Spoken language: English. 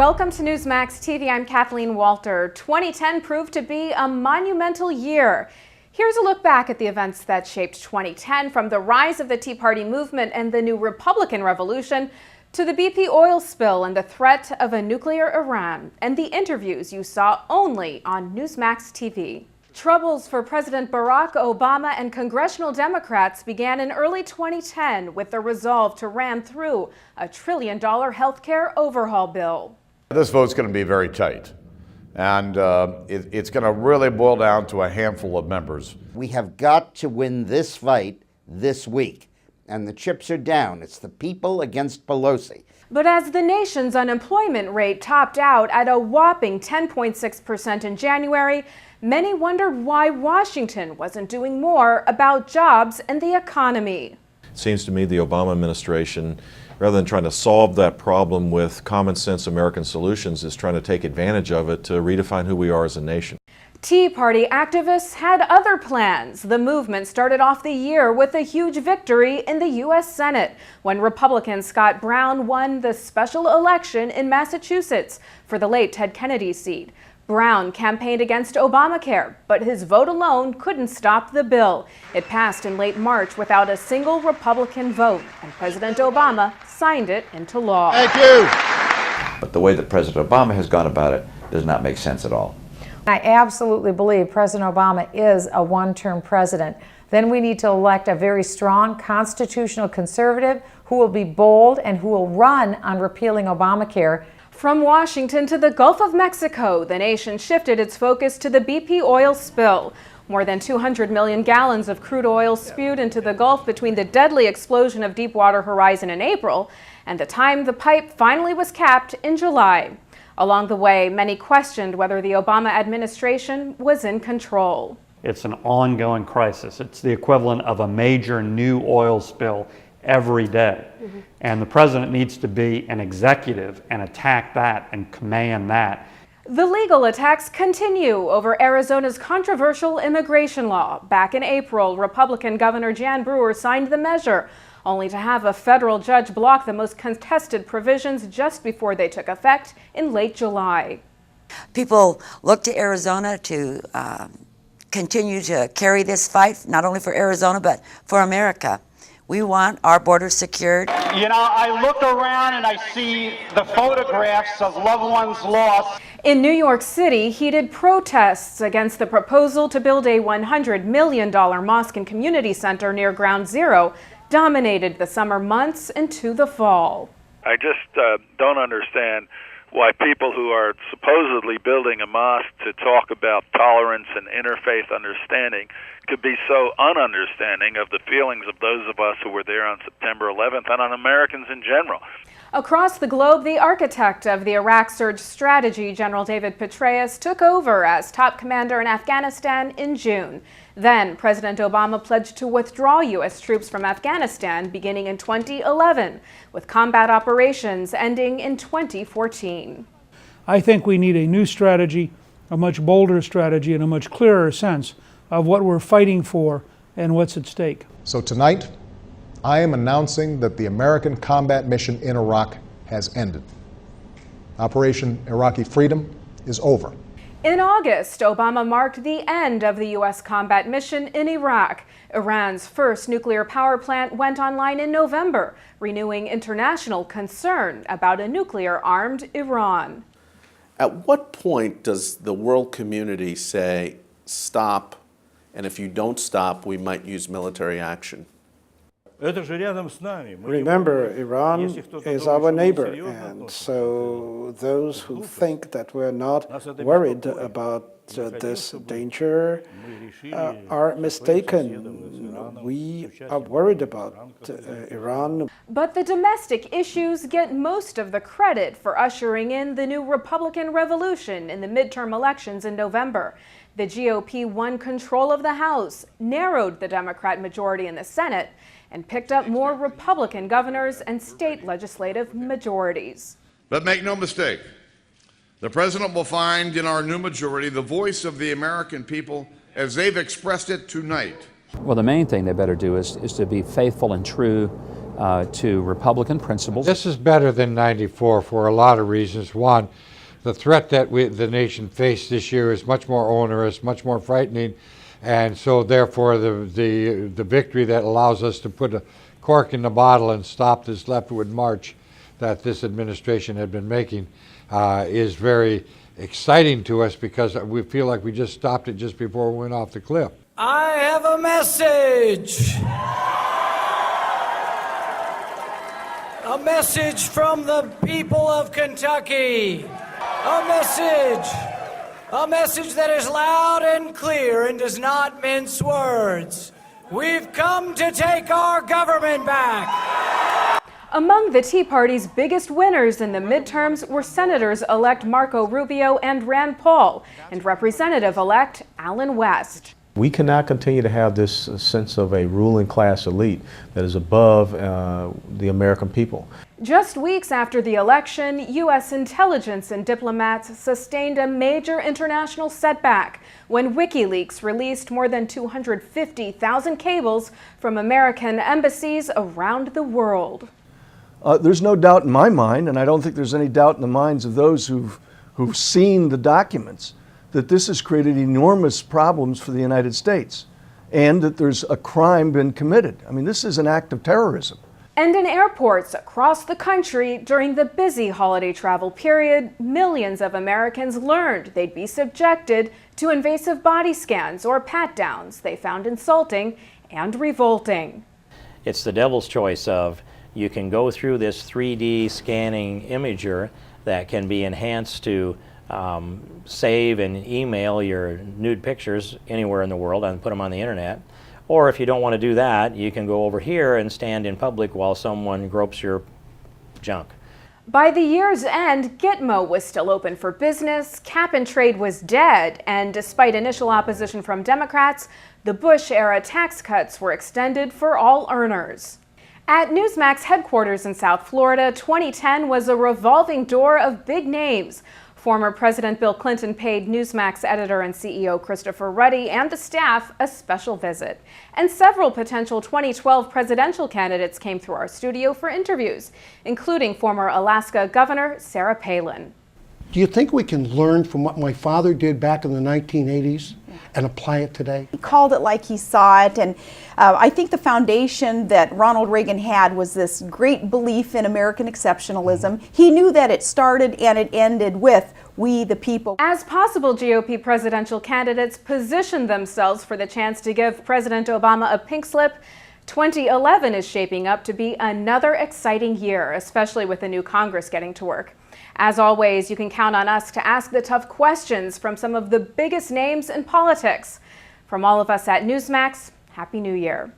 Welcome to Newsmax TV. I'm Kathleen Walter. 2010 proved to be a monumental year. Here's a look back at the events that shaped 2010, from the rise of the Tea Party movement and the new Republican Revolution to the BP oil spill and the threat of a nuclear Iran, and the interviews you saw only on Newsmax TV. Troubles for President Barack Obama and congressional Democrats began in early 2010 with the resolve to ram through a $1 trillion healthcare overhaul bill. This vote's going to be very tight, and it's going to really boil down to a handful of members. We have got to win this fight this week, and the chips are down. It's the people against Pelosi. But as the nation's unemployment rate topped out at a whopping 10.6% in January, many wondered why Washington wasn't doing more about jobs and the economy. It seems to me the Obama administration, rather than trying to solve that problem with common sense American solutions, is trying to take advantage of it to redefine who we are as a nation. Tea Party activists had other plans. The movement started off the year with a huge victory in the U.S. Senate when Republican Scott Brown won the special election in Massachusetts for the late Ted Kennedy seat. Brown campaigned against Obamacare, but his vote alone couldn't stop the bill. It passed in late March without a single Republican vote, and President Obama signed it into law. Thank you. But the way that President Obama has gone about it does not make sense at all. I absolutely believe President Obama is a one-term president. Then we need to elect a very strong constitutional conservative who will be bold and who will run on repealing Obamacare. From Washington to the Gulf of Mexico, the nation shifted its focus to the BP oil spill. More than 200 million gallons of crude oil spewed into the Gulf between the deadly explosion of Deepwater Horizon in April and the time the pipe finally was capped in July. Along the way, many questioned whether the Obama administration was in control. It's an ongoing crisis. It's the equivalent of a major new oil spill every day. And the president needs to be an executive and attack that and command that. The legal attacks continue over Arizona's controversial immigration law. Back in April, Republican Governor Jan Brewer signed the measure, only to have a federal judge block the most contested provisions just before they took effect in late July. People look to Arizona to continue to carry this fight, not only for Arizona, but for America. We want our borders secured. You know, I look around and I see the photographs of loved ones lost. In New York City, heated protests against the proposal to build a $100 million mosque and community center near Ground Zero dominated the summer months into the fall. I just don't understand why people who are supposedly building a mosque to talk about tolerance and interfaith understanding could be so ununderstanding of the feelings of those of us who were there on September 11th and on Americans in general. Across the globe, the architect of the Iraq surge strategy, General David Petraeus, took over as top commander in Afghanistan in June. Then, President Obama pledged to withdraw U.S. troops from Afghanistan beginning in 2011, with combat operations ending in 2014. I think we need a new strategy, a much bolder strategy, and a much clearer sense of what we're fighting for and what's at stake. So tonight, I am announcing that the American combat mission in Iraq has ended. Operation Iraqi Freedom is over. In August, Obama marked the end of the U.S. combat mission in Iraq. Iran's first nuclear power plant went online in November, renewing international concern about a nuclear-armed Iran. At what point does the world community say, stop, and if you don't stop, we might use military action? Remember, Iran is our neighbor, and so those who think that we're not worried about this danger are mistaken. We are worried about Iran. But the domestic issues get most of the credit for ushering in the new Republican revolution in the midterm elections in November. The GOP won control of the House, narrowed the Democrat majority in the Senate, and picked up more Republican governors and state legislative majorities. But make no mistake, the president will find in our new majority the voice of the American people as they've expressed it tonight. Well, the main thing they better do is to be faithful and true to Republican principles. This is better than '94 for a lot of reasons. One, the threat that the nation faced this year is much more onerous, much more frightening, and so therefore the victory that allows us to put a cork in the bottle and stop this leftward march that this administration had been making is very exciting to us, because we feel like we just stopped it just before we went off the cliff. I have a message. A message from the people of Kentucky. A message that is loud and clear and does not mince words. We've come to take our government back. Among the Tea Party's biggest winners in the midterms were Senators-elect Marco Rubio and Rand Paul, and Representative-elect Allen West. We cannot continue to have this sense of a ruling class elite that is above the American people. Just weeks after the election, U.S. intelligence and diplomats sustained a major international setback when WikiLeaks released more than 250,000 cables from American embassies around the world. There's no doubt in my mind, and I don't think there's any doubt in the minds of those who've seen the documents, that this has created enormous problems for the United States, and that there's a crime been committed. I mean, this is an act of terrorism. And in airports across the country during the busy holiday travel period, millions of Americans learned they'd be subjected to invasive body scans or pat-downs they found insulting and revolting. It's the devil's choice of, you can go through this 3D scanning imager that can be enhanced to save and email your nude pictures anywhere in the world and put them on the internet. Or if you don't want to do that, you can go over here and stand in public while someone gropes your junk. By the year's end, Gitmo was still open for business, cap and trade was dead, and despite initial opposition from Democrats, the Bush-era tax cuts were extended for all earners. At Newsmax headquarters in South Florida, 2010 was a revolving door of big names. Former President Bill Clinton paid Newsmax editor and CEO Christopher Ruddy and the staff a special visit. And several potential 2012 presidential candidates came through our studio for interviews, including former Alaska Governor Sarah Palin. Do you think we can learn from what my father did back in the 1980s and apply it today? He called it like he saw it, and I think the foundation that Ronald Reagan had was this great belief in American exceptionalism. He knew that it started and it ended with we the people. As possible GOP presidential candidates position themselves for the chance to give President Obama a pink slip, 2011 is shaping up to be another exciting year, especially with the new Congress getting to work. As always, you can count on us to ask the tough questions from some of the biggest names in politics. From all of us at Newsmax, Happy New Year.